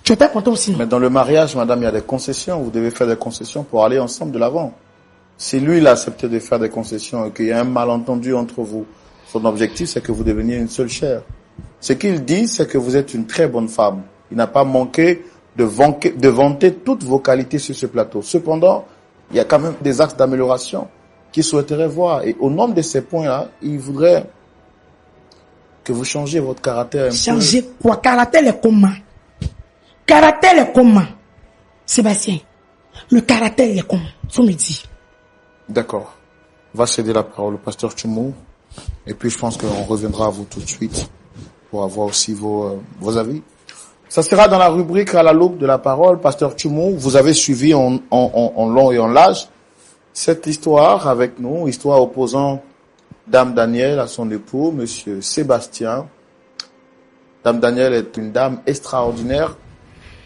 Tu étais content aussi, non? Mais dans le mariage, madame, il y a des concessions. Vous devez faire des concessions pour aller ensemble de l'avant. Si lui, il a accepté de faire des concessions et qu'il y a un malentendu entre vous, son objectif, c'est que vous deveniez une seule chair. Ce qu'il dit, c'est que vous êtes une très bonne femme. Il n'a pas manqué de vanter toutes vos qualités sur ce plateau. Cependant, il y a quand même des axes d'amélioration qu'il souhaiterait voir. Et au nombre de ces points-là, il voudrait que vous changiez votre caractère un peu. Changer quoi? Caractère est comment? Caractère est comment? Sébastien, le caractère est comment? Faut me dire. D'accord. On va céder la parole au pasteur Tchoumou. Et puis je pense qu'on reviendra à vous tout de suite pour avoir aussi vos avis. Ça sera dans la rubrique à la loupe de la parole. Pasteur Tchoumou, vous avez suivi en long et en large cette histoire avec nous, histoire opposant Dame Daniel à son époux, Monsieur Sébastien. Dame Daniel est une dame extraordinaire.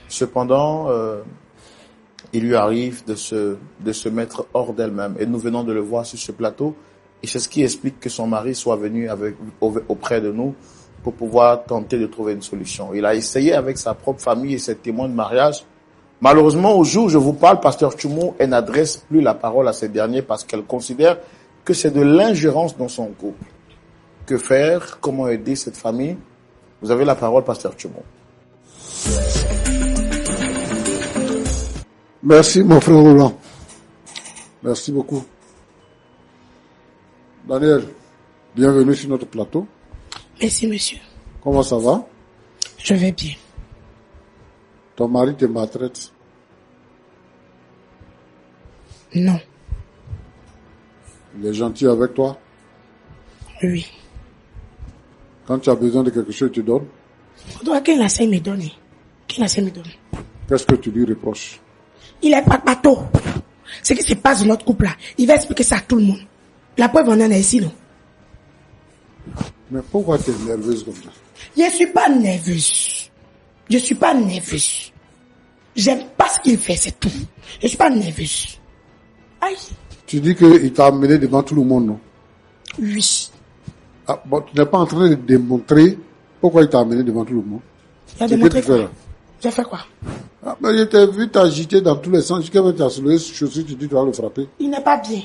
Cependant, il lui arrive de se mettre hors d'elle-même. Et nous venons de le voir sur ce plateau. Et c'est ce qui explique que son mari soit venu auprès de nous pour pouvoir tenter de trouver une solution. Il a essayé avec sa propre famille et ses témoins de mariage. Malheureusement, au jour où je vous parle, pasteur Tchoumou, elle n'adresse plus la parole à ces derniers parce qu'elle considère que c'est de l'ingérence dans son couple. Que faire? Comment aider cette famille? Vous avez la parole, pasteur Tchoumou. Merci, mon frère Roland. Merci beaucoup. Daniel, bienvenue sur notre plateau. Merci, monsieur. Comment ça va? Je vais bien. Ton mari te maltraite? Non. Il est gentil avec toi? Oui. Quand tu as besoin de quelque chose, il te donne? Quel enseigne me donne? Quel enseigne me donne? Qu'est-ce que tu lui reproches? Il est pas bateau. Ce qui se passe dans notre couple là, il va expliquer ça à tout le monde. La preuve, on en est ici, non? Mais pourquoi tu es nerveuse comme ça? Je suis pas nerveuse. Je suis pas nerveuse. J'aime pas ce qu'il fait, c'est tout. Je suis pas nerveuse. Aïe. Tu dis qu'il t'a amené devant tout le monde, non? Oui. Ah, bon, tu n'es pas en train de démontrer pourquoi il t'a amené devant tout le monde. Il a démontré quoi? J'ai fait quoi? Ah, mais je t'ai vu t'agiter dans tous les sens. Jusqu'à même tu as soulevé ce chaussure, tu dis tu vas le frapper. Il n'est pas bien.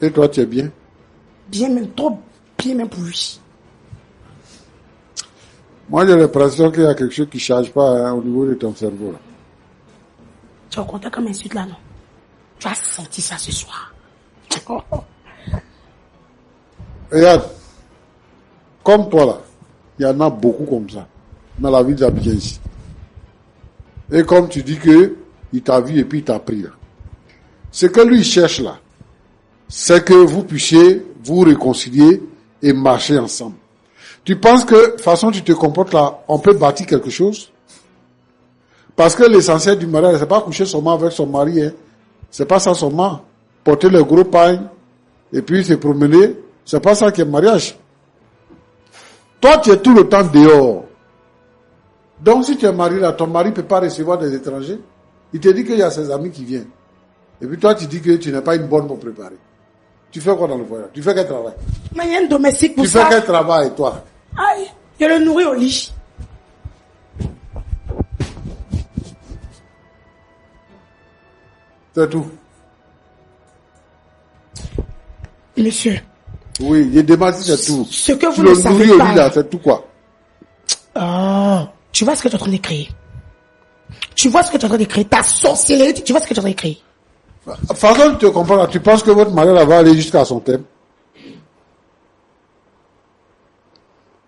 Et toi, tu es bien? Bien même, trop bien même pour lui. Moi, j'ai l'impression qu'il y a quelque chose qui ne charge pas hein, au niveau de ton cerveau. Là. Tu as compté comme insulte là, non? Tu as senti ça ce soir. Regarde, comme toi là, il y en a beaucoup comme ça dans la ville d'Abidjan ici. Et comme tu dis que il t'a vu et puis il t'a pris là. Ce que lui cherche là, c'est que vous puissiez vous réconcilier et marcher ensemble. Tu penses que, de toute façon, tu te comportes là, on peut bâtir quelque chose? Parce que l'essentiel du mariage, c'est pas coucher seulement avec son mari, hein. C'est pas ça seulement. Porter le gros pain, et puis se promener, c'est pas ça qui est mariage. Toi, tu es tout le temps dehors. Donc, si tu es marié là, ton mari peut pas recevoir des étrangers. Il te dit qu'il y a ses amis qui viennent. Et puis toi, tu dis que tu n'es pas une bonne pour préparer. Tu fais quoi dans le voyage? Tu fais quel travail? Mais il y a un domestique pour Tu ça. fais quel travail, toi? Aïe, je le nourris au lit. C'est tout. Monsieur, Oui, il demande si c'est tout. ce que vous Tu ne le savez nourris au pas. lit là, c'est tout quoi? Oh, tu vois ce que tu es en train de créer. Tu vois ce que tu es en train de créer. Ta sorcellerie, tu vois ce que tu es en train de créer. Façon de te comprendre, tu penses que votre mariage va aller jusqu'à son thème?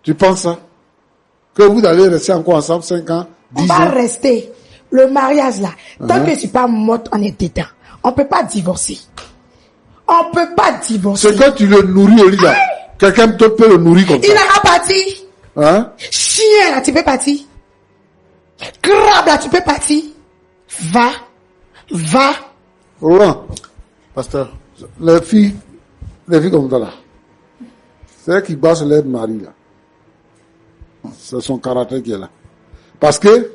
Tu penses ça? Que vous allez rester encore ensemble 5 ans, On 10 va ans? rester. Le mariage là, tant que je suis pas morte, on est dedans. On peut pas divorcer. On peut pas divorcer. C'est que tu le nourris au lit là. Quelqu'un d'autre peut le nourrir comme Il ça. n'ira partir. Hein? Chien là, tu peux partir. Crabe là, tu peux partir. Va. Roland, Pasteur, les filles comme ça là, c'est elle qui basse leur mari là. C'est son caractère qui est là. Parce que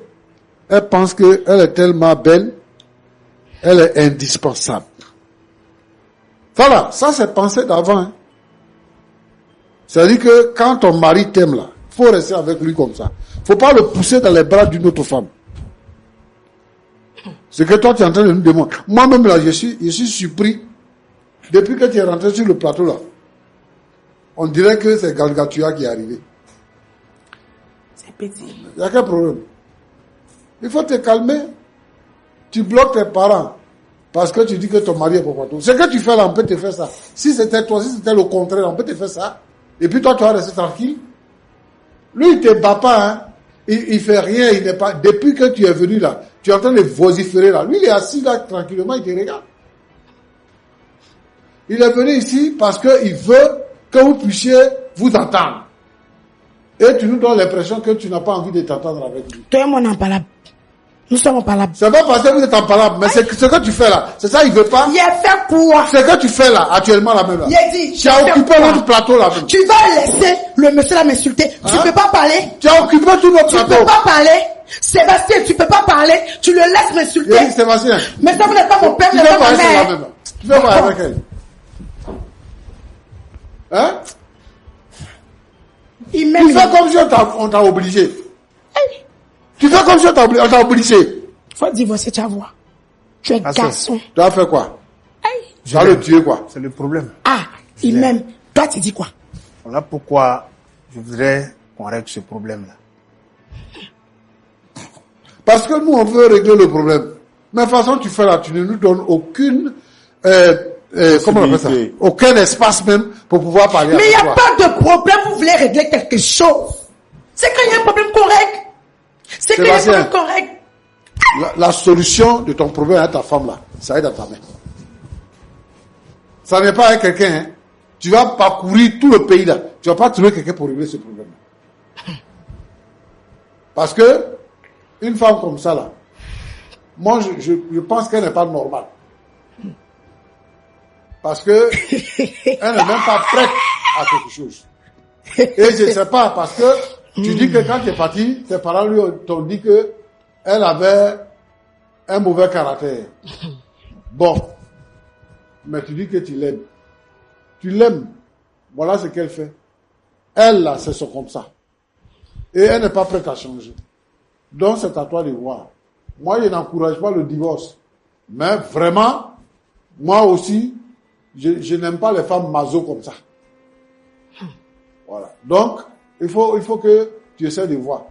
elle pense qu'elle est tellement belle, elle est indispensable. Voilà, ça c'est pensée d'avant. Hein. C'est-à-dire que quand ton mari t'aime là, faut rester avec lui comme ça. Faut pas le pousser dans les bras d'une autre femme. C'est que toi tu es en train de nous demander. Moi-même là, je suis surpris. Depuis que tu es rentré sur le plateau là, on dirait que c'est Galgatua qui est arrivé. C'est petit. Il y a quel problème? Il faut te calmer. Tu bloques tes parents parce que tu dis que ton mari est pour partout. Ce que tu fais là, on peut te faire ça. Si c'était toi, si c'était le contraire, on peut te faire ça. Et puis toi, tu vas rester tranquille. Lui, il te bat pas, hein. Il fait rien, il n'est pas. Depuis que tu es venu là, tu es en train de vociférer là. Lui, il est assis là tranquillement, il te regarde. Il est venu ici parce qu'il veut que vous puissiez vous entendre. Et tu nous donnes l'impression que tu n'as pas envie de t'entendre avec lui. Toi et moi, on est en palabre. Nous sommes en palabre. C'est pas parce que vous êtes en palabre, mais c'est ce que tu fais là. C'est ça, il veut pas. Il est fait pour. Ce que tu fais là, actuellement là même là. Il a dit. Tu as occupé notre plateau là même. Tu vas laisser le monsieur là m'insulter. Tu Hein? peux pas parler. Tu as occupé tout notre Tu plateau. peux pas parler. Sébastien, tu peux pas parler. Tu le laisses m'insulter. Oui, Sébastien. Mais ça, vous n'êtes pas mon père, Tu vous veux n'êtes pas parler ma sur la mère. même là. Tu veux parler avec elle. Hein? Il Tu m'aime. fais comme si on t'a obligé. Tu fais comme si on t'a obligé. Faut divorcer, tu vas voir. Tu es Ah, ça. garçon. Tu as fait quoi? Tu vas l'aime. le tuer quoi? C'est le problème. Ah, il l'aime. m'aime. Toi, tu dis quoi? Voilà pourquoi je voudrais qu'on règle ce problème-là. Parce que nous, on veut régler le problème. Mais de toute façon, tu fais là, tu ne nous donnes aucune, comment on appelle ça? Possibilité. Aucun espace même pour pouvoir parler Mais il avec n'y a toi. pas de problème, vous voulez régler quelque chose. C'est qu'il y a un problème correct. C'est qu'il y a un Sébastien. problème correct. La solution de ton problème à ta femme là, ça est dans ta main. Ça n'est pas avec quelqu'un, hein. Tu vas parcourir tout le pays là. Tu vas pas trouver quelqu'un pour régler ce problème. Parce que, une femme comme ça là, moi je pense qu'elle n'est pas normale. Parce que, elle n'est même pas prête à quelque chose. Et je ne sais pas, parce que tu dis que quand tu es parti, tes parents lui t'ont dit que elle avait un mauvais caractère. Bon. Mais tu dis que tu l'aimes. Tu l'aimes. Voilà ce qu'elle fait. Elle, là, c'est son comme ça. Et elle n'est pas prête à changer. Donc, c'est à toi de voir. Moi, je n'encourage pas le divorce. Mais vraiment, moi aussi, je n'aime pas les femmes maso comme ça. Voilà. Donc, il faut que tu essaies de voir.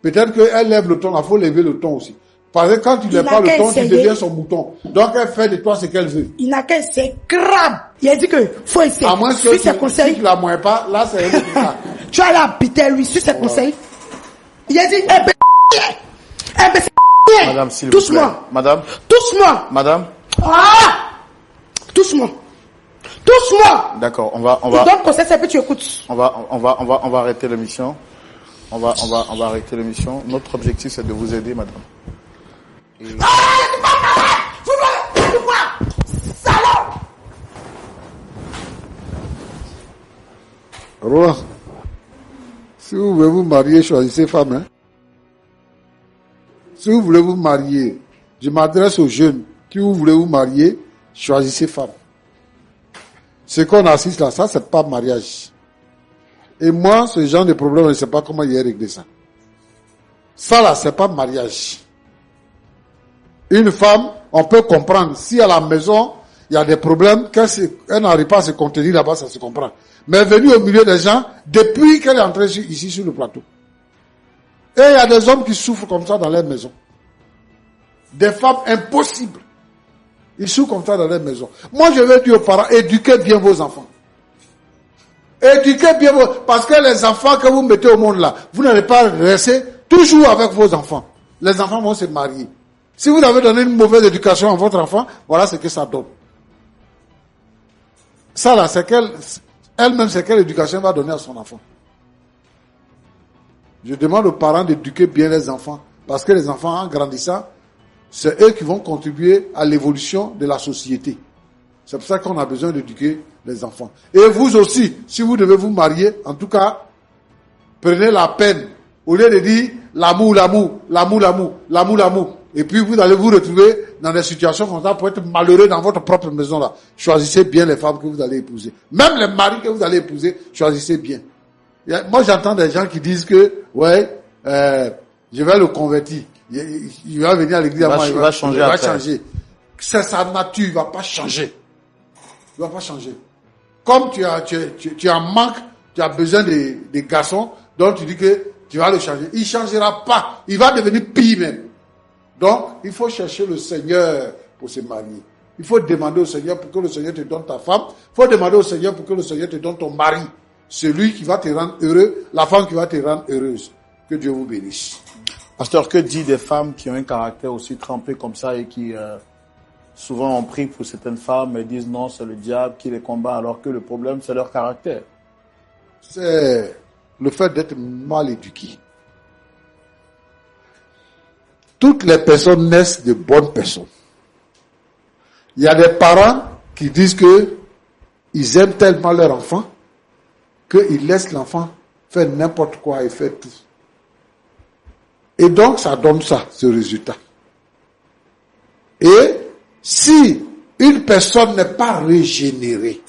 Peut-être qu'elle lève le ton, il faut lever le ton aussi. Parce que quand tu ne lèves pas le ton, tu deviens son mouton. Donc, elle fait de toi ce qu'elle veut. Il n'a qu'à essayer grave. Il a dit que faut essayer. À moins que si tu la moins pas, là, c'est un autre cas. Tu vas aller habiter lui, suis ses conseils. Il a dit, Madame, s'il vous plaît. Touche-moi. Madame. Touche-moi. Madame. Ah! Touche-moi. Touche-moi. D'accord, on va. Tu donnes conseil, ça peut tu écoutes. On va arrêter l'émission. On va arrêter l'émission. Notre objectif, c'est de vous aider, madame. Et... Salaud! Roland, si vous voulez vous marier, choisissez femme. Hein? Si vous voulez vous marier, je m'adresse aux jeunes. Si vous voulez vous marier, choisissez femme. Ce qu'on assiste là, ça, c'est pas mariage. Et moi, ce genre de problème, je ne sais pas comment il a réglé ça. Ça là, c'est pas mariage. Une femme, on peut comprendre. Si à la maison, il y a des problèmes, qu'elle n'arrive pas à se contenir là-bas, ça se comprend. Mais venue au milieu des gens, depuis qu'elle est entrée ici sur le plateau. Et il y a des hommes qui souffrent comme ça dans leur maison. Des femmes impossibles. Ils souffrent comme ça dans leur maison. Moi, je veux dire aux parents, éduquez bien vos enfants. Éduquez bien vos... Parce que les enfants que vous mettez au monde là, vous n'allez pas rester toujours avec vos enfants. Les enfants vont se marier. Si vous avez donné une mauvaise éducation à votre enfant, voilà ce que ça donne. Ça là, c'est elle-même, c'est quelle éducation elle va donner à son enfant. Je demande aux parents d'éduquer bien les enfants. Parce que les enfants, en grandissant, c'est eux qui vont contribuer à l'évolution de la société. C'est pour ça qu'on a besoin d'éduquer les enfants. Et vous aussi, si vous devez vous marier, en tout cas, prenez la peine. Au lieu de dire l'amour, l'amour, l'amour, l'amour, l'amour, l'amour. Et puis vous allez vous retrouver dans des situations comme ça pour être malheureux dans votre propre maison là. Choisissez bien les femmes que vous allez épouser. Même les maris que vous allez épouser, choisissez bien. Moi j'entends des gens qui disent que, ouais, je vais le convertir. Il va venir à l'église, il va changer. C'est sa nature, il va pas changer. Il va pas changer. Comme tu as manque, tu as besoin de garçons, donc tu dis que tu vas le changer. Il changera pas. Il va devenir pire même. Donc, il faut chercher le Seigneur pour se marier. Il faut demander au Seigneur pour que le Seigneur te donne ta femme. Il faut demander au Seigneur pour que le Seigneur te donne ton mari. Celui qui va te rendre heureux, la femme qui va te rendre heureuse. Que Dieu vous bénisse. Pasteur, que dit des femmes qui ont un caractère aussi trempé comme ça et qui souvent ont pris pour certaines femmes et disent non, c'est le diable qui les combat alors que le problème c'est leur caractère? C'est le fait d'être mal éduqué. Toutes les personnes naissent de bonnes personnes. Il y a des parents qui disent que ils aiment tellement leur enfant qu'ils laissent l'enfant faire n'importe quoi et faire tout. Et donc, ça donne ça, ce résultat. Et si une personne n'est pas régénérée,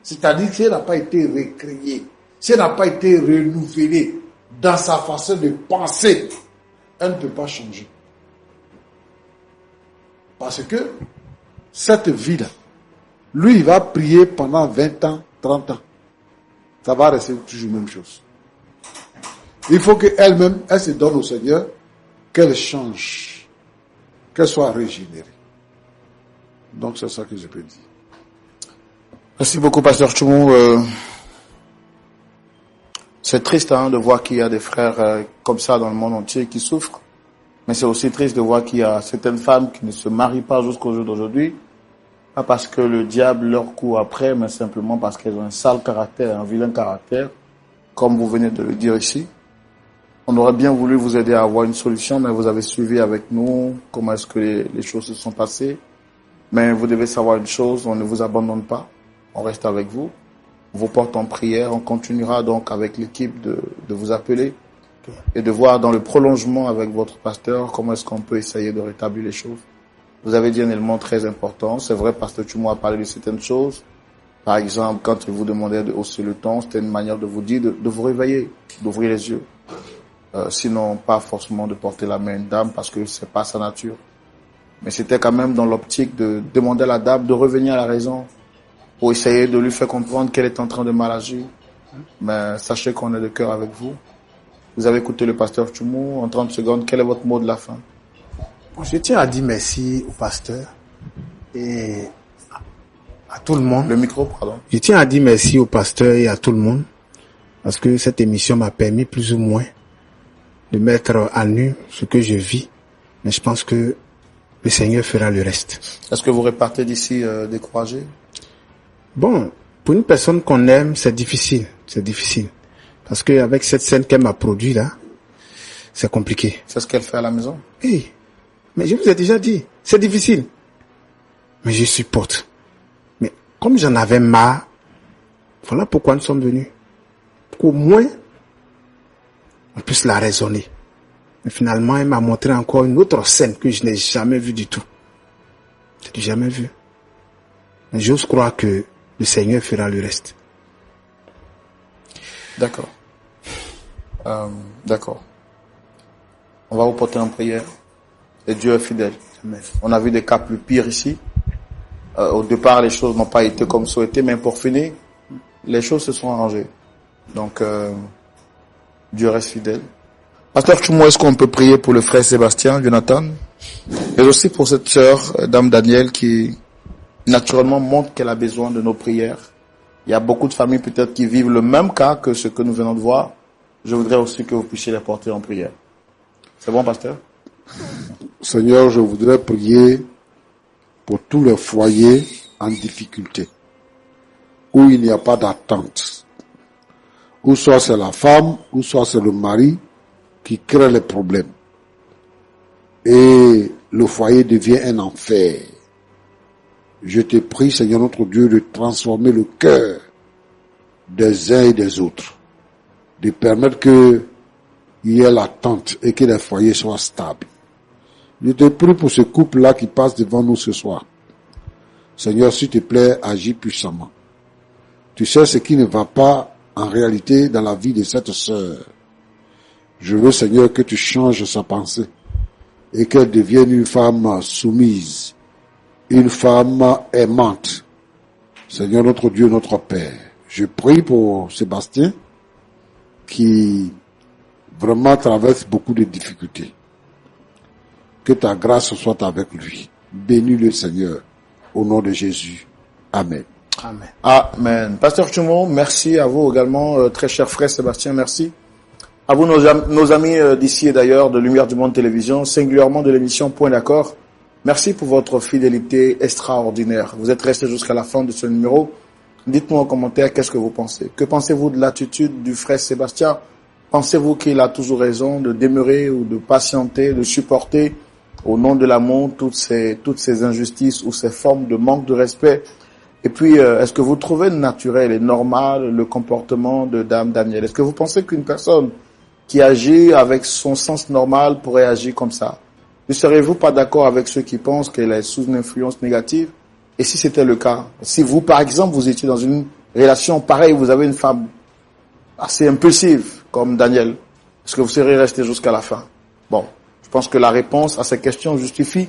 c'est-à-dire si elle n'a pas été recréée, si elle n'a pas été renouvelée dans sa façon de penser, elle ne peut pas changer. Parce que cette vie-là, lui, il va prier pendant 20 ans, 30 ans. Ça va rester toujours la même chose. Il faut qu'elle-même, elle se donne au Seigneur, qu'elle change, qu'elle soit régénérée. Donc c'est ça que je peux dire. Merci beaucoup, Pasteur Tchoumou. C'est triste de voir qu'il y a des frères comme ça dans le monde entier qui souffrent. Mais c'est aussi triste de voir qu'il y a certaines femmes qui ne se marient pas jusqu'au jour d'aujourd'hui. Pas parce que le diable leur court après, mais simplement parce qu'elles ont un sale caractère, un vilain caractère, comme vous venez de le dire ici. On aurait bien voulu vous aider à avoir une solution, mais vous avez suivi avec nous comment est-ce que les choses se sont passées. Mais vous devez savoir une chose, on ne vous abandonne pas, on reste avec vous. On vous porte en prière, on continuera donc avec l'équipe de vous appeler et de voir dans le prolongement avec votre pasteur comment est-ce qu'on peut essayer de rétablir les choses. Vous avez dit un élément très important, c'est vrai, Pasteur Tchoumou a parlé de certaines choses, Par exemple, quand il vous demandait de hausser le ton, c'était une manière de vous dire de vous réveiller, d'ouvrir les yeux. Sinon, pas forcément de porter la main à une dame parce que c'est pas sa nature. Mais c'était quand même dans l'optique de demander à la dame de revenir à la raison pour essayer de lui faire comprendre qu'elle est en train de mal agir. Mais sachez qu'on est de cœur avec vous. Vous avez écouté le pasteur Tchoumou en 30 secondes. Quel est votre mot de la fin? Bon, je tiens à dire merci au pasteur et à tout le monde. Le micro, pardon. Je tiens à dire merci au pasteur et à tout le monde parce que cette émission m'a permis plus ou moins de mettre à nu ce que je vis. Mais je pense que le Seigneur fera le reste. Est-ce que vous repartez d'ici découragé? Bon, pour une personne qu'on aime, c'est difficile. C'est difficile. Parce que avec cette scène qu'elle m'a produite là, c'est compliqué. C'est ce qu'elle fait à la maison? Oui. Mais je vous ai déjà dit, c'est difficile. Mais je supporte. Mais comme j'en avais marre, voilà pourquoi nous sommes venus. Qu'au moins, on puisse la raisonner. Mais finalement, elle m'a montré encore une autre scène que je n'ai jamais vue du tout. Je n'ai jamais vue. Mais j'ose croire que le Seigneur fera le reste. D'accord. D'accord. On va vous porter en prière. Et Dieu est fidèle. Amen. On a vu des cas plus pires ici. Au départ, les choses n'ont pas été comme souhaité, mais pour finir, les choses se sont arrangées. Donc, Dieu reste fidèle. Pasteur Tchoumou, est-ce qu'on peut prier pour le frère Sébastien, Jonathan, et aussi pour cette sœur, Dame Danielle, qui naturellement montre qu'elle a besoin de nos prières. Il y a beaucoup de familles peut-être qui vivent le même cas que ce que nous venons de voir. Je voudrais aussi que vous puissiez les porter en prière. C'est bon, pasteur? Seigneur, je voudrais prier pour tous les foyers en difficulté, où il n'y a pas d'attente, ou soit c'est la femme, ou soit c'est le mari qui crée les problèmes. Et le foyer devient un enfer. Je te prie, Seigneur notre Dieu, de transformer le cœur des uns et des autres, de permettre qu'il y ait l'attente et que les foyers soient stables. Je te prie pour ce couple-là qui passe devant nous ce soir. Seigneur, s'il te plaît, agis puissamment. Tu sais ce qui ne va pas en réalité dans la vie de cette sœur. Je veux, Seigneur, que tu changes sa pensée et qu'elle devienne une femme soumise, une femme aimante. Seigneur, notre Dieu, notre Père, je prie pour Sébastien qui vraiment traverse beaucoup de difficultés. Que ta grâce soit avec lui. Bénis-le, Seigneur, au nom de Jésus. Amen. Amen. Amen. Pasteur Tchoumou, merci à vous également, très cher frère Sébastien, merci. À vous, nos amis d'ici et d'ailleurs, de Lumière du Monde Télévision, singulièrement de l'émission Point d'accord. Merci pour votre fidélité extraordinaire. Vous êtes restés jusqu'à la fin de ce numéro. Dites-nous en commentaire qu'est-ce que vous pensez. Que pensez-vous de l'attitude du frère Sébastien? Pensez-vous qu'il a toujours raison de demeurer ou de patienter, de supporter au nom de l'amour toutes ces injustices ou ces formes de manque de respect? Et puis, est-ce que vous trouvez naturel et normal le comportement de Dame Danielle? Est-ce que vous pensez qu'une personne qui agit avec son sens normal pourrait agir comme ça? Ne seriez-vous pas d'accord avec ceux qui pensent qu'elle est sous une influence négative? Et si c'était le cas, si vous, par exemple, vous étiez dans une relation pareille, vous avez une femme assez impulsive comme Danielle, est-ce que vous seriez resté jusqu'à la fin? Bon, je pense que la réponse à ces questions justifie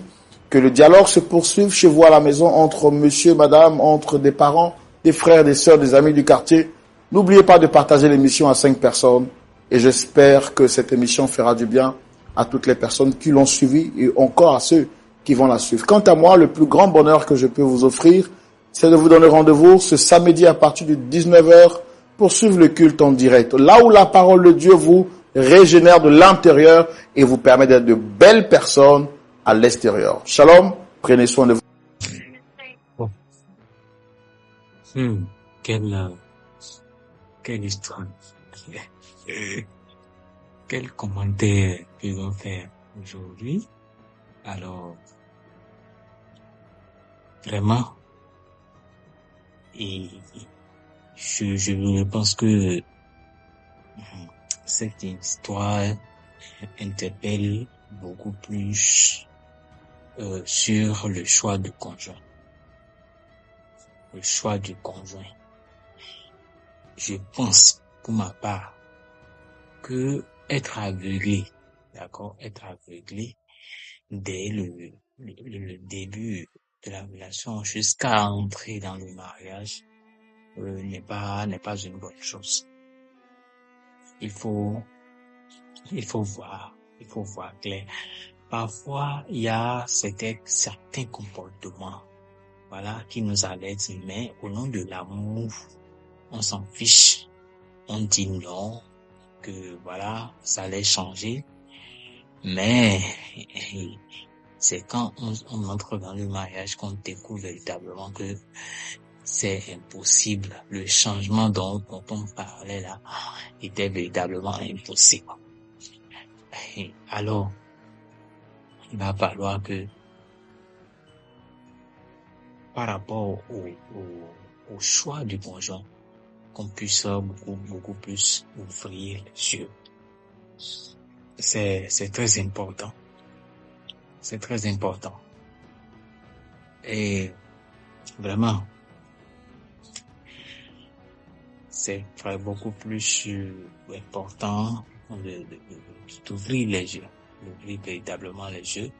que le dialogue se poursuive chez vous à la maison entre monsieur, madame, entre des parents, des frères, des sœurs, des amis du quartier. N'oubliez pas de partager l'émission à 5 personnes et j'espère que cette émission fera du bien à toutes les personnes qui l'ont suivie et encore à ceux qui vont la suivre. Quant à moi, le plus grand bonheur que je peux vous offrir, c'est de vous donner rendez-vous ce samedi à partir de 19h pour suivre le culte en direct. Là où la parole de Dieu vous régénère de l'intérieur et vous permet d'être de belles personnes à l'extérieur. Shalom, prenez soin de vous. Oh. Quelle histoire. Quel commentaire peut-on faire aujourd'hui? Alors, vraiment, et je pense que cette histoire interpelle beaucoup plus sur le choix du conjoint. le choix du conjoint. Je pense, pour ma part, que être aveuglé, d'accord, être aveuglé dès le début de la relation jusqu'à entrer dans le mariage n'est pas une bonne chose. Il faut voir clair. Parfois, il y a certains comportements, voilà, qui nous alertent, mais au nom de l'amour, on s'en fiche. On dit non, que voilà, ça allait changer. Mais c'est quand on entre dans le mariage qu'on découvre véritablement que c'est impossible. Le changement dont on parlait là était véritablement impossible. Et alors, il va falloir que par rapport au choix du conjoint, qu'on puisse beaucoup plus ouvrir les yeux. C'est très important. C'est très important. Et vraiment, c'est beaucoup plus important d'ouvrir les yeux, d'ouvrir véritablement les yeux.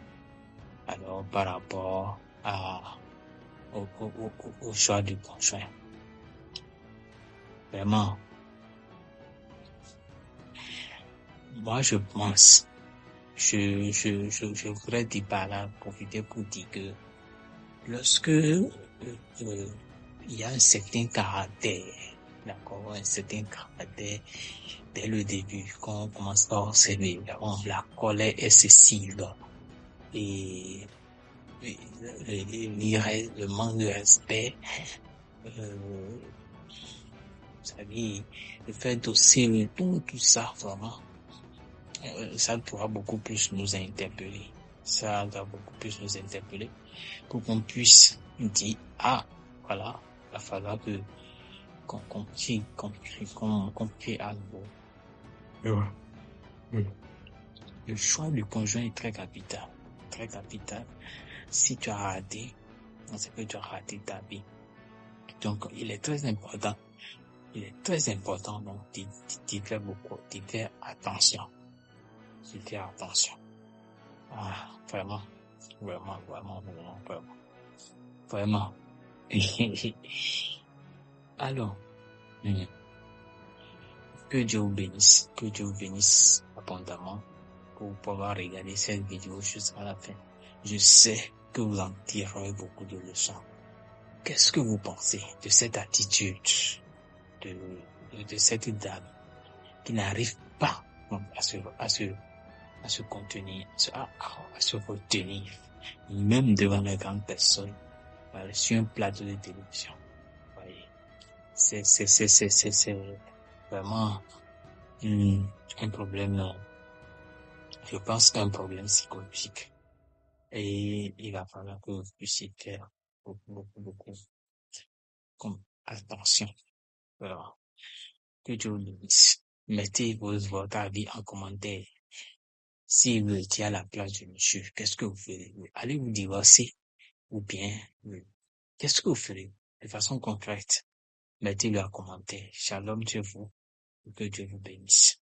Alors, par rapport au choix du conjoint. Vraiment, moi je pense, je voudrais dire par là, profiter pour dire que lorsque il y a un certain caractère, d'accord, un certain caractère dès le début, quand on commence à observer, la colère excessive et le manque de respect, vous savez, le fait d'osser tout ça, vraiment, ça pourra beaucoup plus nous interpeller. Ça va beaucoup plus nous interpeller pour qu'on puisse dire, voilà, il va falloir qu'on prie à nouveau. Le choix du conjoint est très capital. Très capital. Si tu as raté, c'est que tu as raté ta vie. Donc, il est très important. Donc, d'y faire beaucoup, d'y faire attention. Vraiment. Alors, que Dieu vous bénisse abondamment pour pouvoir regarder cette vidéo jusqu'à la fin. Je sais que vous en tirerez beaucoup de leçons. Qu'est-ce que vous pensez de cette attitude de cette dame qui n'arrive pas à se contenir, à se retenir, même devant les grandes personnes, sur un plateau de télévision? Voyez, c'est vraiment un problème, je pense qu'un problème psychologique. Et il va falloir que vous puissiez faire beaucoup comme attention. Alors, que Dieu vous bénisse. Mettez votre avis en commentaire. Si vous étiez à la place du monsieur, qu'est-ce que vous ferez? Allez vous divorcer? Ou bien, qu'est-ce que vous ferez? De façon concrète, mettez-le en commentaire. Shalom sur vous. Que Dieu vous bénisse.